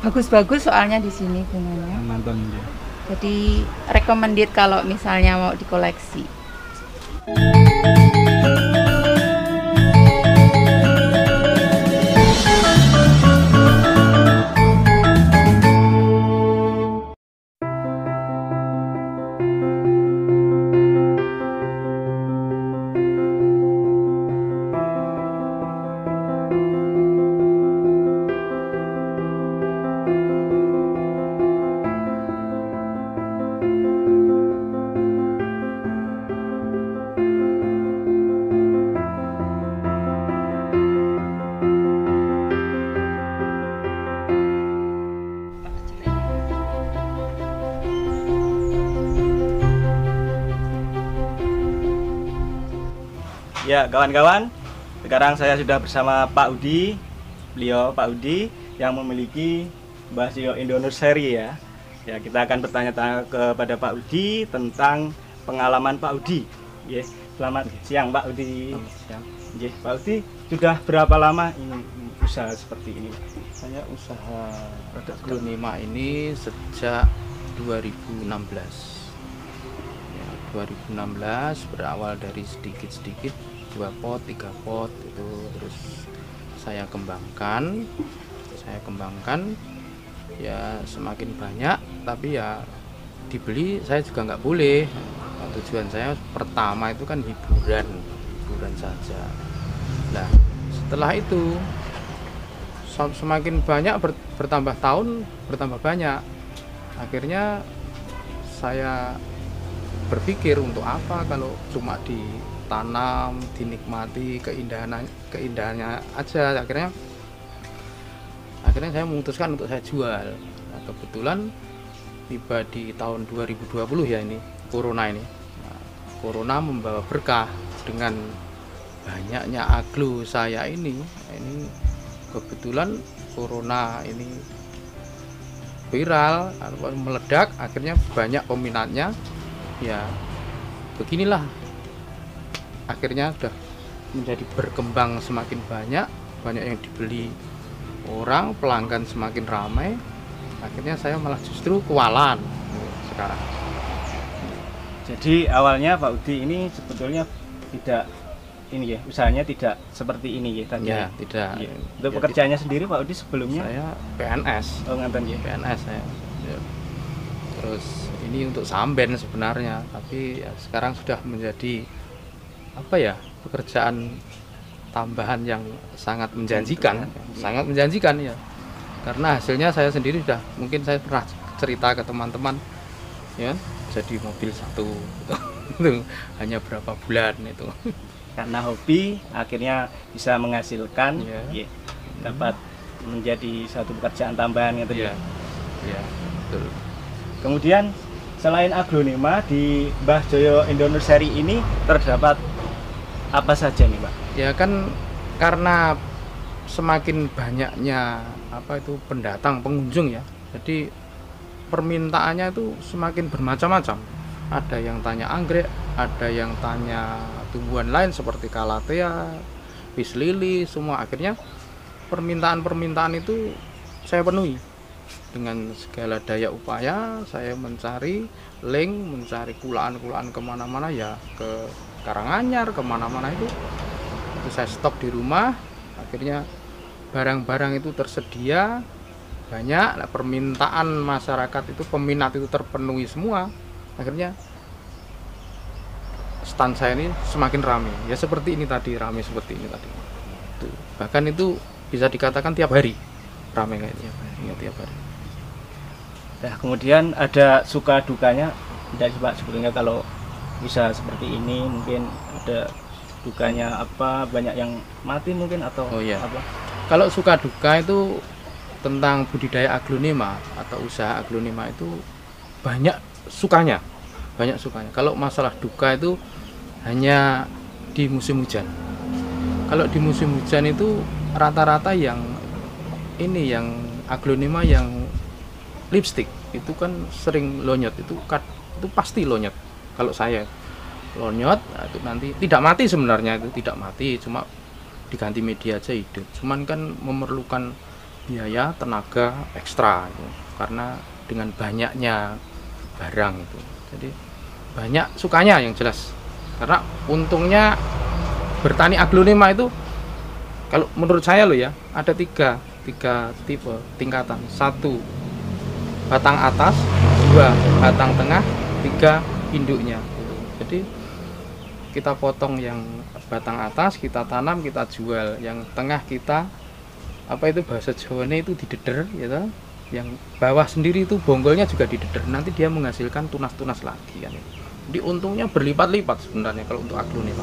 Bagus-bagus soalnya di sini bunganya. Nonton ya. Jadi recommended kalau misalnya mau dikoleksi. Ya kawan-kawan, sekarang saya sudah bersama Pak Udi. Beliau Pak Udi yang memiliki Mbah Sioyo Indonursery ya. Ya, kita akan bertanya-tanya kepada Pak Udi tentang pengalaman Pak Udi. Ya, selamat siang Pak Udi. Siang. Ya, Pak Udi sudah berapa lama ini usaha seperti ini? Saya usaha aglonema ini sejak 2016. Ya, 2016 berawal dari sedikit-sedikit 2 pot, 3 pot itu, terus saya kembangkan ya semakin banyak, tapi ya dibeli saya juga nggak boleh. Nah, tujuan saya pertama itu kan hiburan saja. Nah setelah itu semakin banyak bertambah tahun bertambah banyak, akhirnya saya berpikir untuk apa kalau cuma ditanam, dinikmati keindahannya aja. Akhirnya saya memutuskan untuk saya jual. Nah, kebetulan tiba di tahun 2020 ya, ini corona ini. Nah, corona membawa berkah dengan banyaknya aglo saya ini kebetulan corona ini viral, meledak, akhirnya banyak peminatnya. Ya beginilah, akhirnya sudah menjadi berkembang semakin banyak yang dibeli orang, pelanggan semakin ramai. Akhirnya saya malah justru kewalahan sekarang. Jadi awalnya Pak Udi ini sebetulnya tidak ini ya, usahanya tidak seperti ini ya tadi. Ya, tidak. Ya. Untuk pekerjaannya sendiri Pak Udi sebelumnya? Saya PNS. Oh, ngaten ya. PNS saya. Ya. Terus ini untuk samben sebenarnya, tapi ya sekarang sudah menjadi apa ya, pekerjaan tambahan yang sangat menjanjikan ya. Karena hasilnya saya sendiri sudah, mungkin saya pernah cerita ke teman-teman ya, jadi mobil satu itu hanya berapa bulan itu. Karena hobi akhirnya bisa menghasilkan ya, dapat menjadi satu pekerjaan tambahan gitu ya. Ya, betul. Kemudian selain aglonema di Mbah Sioyo Indonursery ini terdapat apa saja nih Pak? Ya kan karena semakin banyaknya pendatang, pengunjung ya, jadi permintaannya itu semakin bermacam-macam. Ada yang tanya anggrek, ada yang tanya tumbuhan lain seperti calathea, peace lily, semua. Akhirnya permintaan itu saya penuhi. Dengan segala daya upaya saya mencari link, mencari kulaan-kulaan kemana-mana ya, ke Karanganyar, kemana-mana itu saya stok di rumah. Akhirnya barang-barang itu tersedia banyak. Nah, permintaan masyarakat itu, peminat itu terpenuhi semua. Akhirnya stand saya ini semakin ramai ya, seperti ini tadi, ramai seperti ini tadi. Bahkan itu bisa dikatakan tiap hari ramai kayaknya ya, tiap hari. Nah, kemudian ada suka dukanya dari Pak sebetulnya kalau bisa seperti ini, mungkin ada dukanya apa, banyak yang mati mungkin atau apa? Kalau suka duka itu tentang budidaya aglonema atau usaha aglonema itu banyak sukanya. Kalau masalah duka itu hanya di musim hujan. Kalau di musim hujan itu rata-rata yang aglonema yang lipstick itu kan sering lonyot, itu pasti lonyot. Kalau saya lonyot, itu nanti tidak mati, sebenarnya itu tidak mati, cuma diganti media aja hidup. Cuman kan memerlukan biaya tenaga ekstra gitu. Karena dengan banyaknya barang itu, jadi banyak sukanya yang jelas. Karena untungnya bertani aglonema itu, kalau menurut saya loh ya, ada tiga tipe tingkatan. 1 batang atas, 2 batang tengah, 3 induknya. Jadi kita potong yang batang atas, kita tanam, kita jual. Yang tengah kita bahasa Jawanya itu dideder gitu. Yang bawah sendiri itu bonggolnya juga dideder. Nanti dia menghasilkan tunas-tunas lagi kan. Jadi untungnya berlipat-lipat sebenarnya kalau untuk aglonema.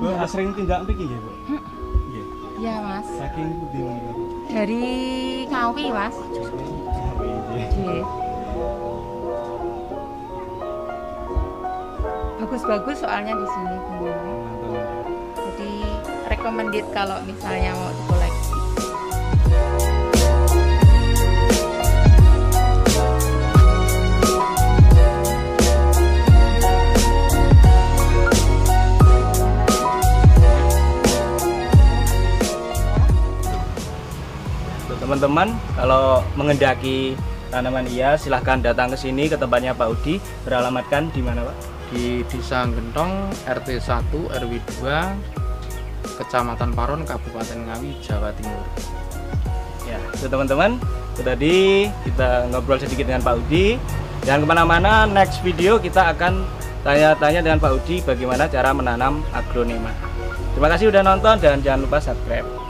Bu, sering tindak mriki nggih, Bu? Nggih. Ya Mas, Saking pundi menika? dari Ngawi Mas. Nggih. Bagus-bagus soalnya di sini bunganya. Jadi recommended kalau misalnya mau dikoleksi. Teman-teman, kalau mengendaki tanaman hias silahkan datang ke sini ke tempatnya Pak Udi. Beralamatkan di mana, Pak? Di Desa Gentong, RT 1 RW 2, Kecamatan Paron, Kabupaten Ngawi, Jawa Timur. Ya, itu teman-teman. Itu tadi kita ngobrol sedikit dengan Pak Udi. Jangan kemana-mana, next video kita akan tanya-tanya dengan Pak Udi bagaimana cara menanam aglonema. Terima kasih udah nonton dan jangan lupa subscribe.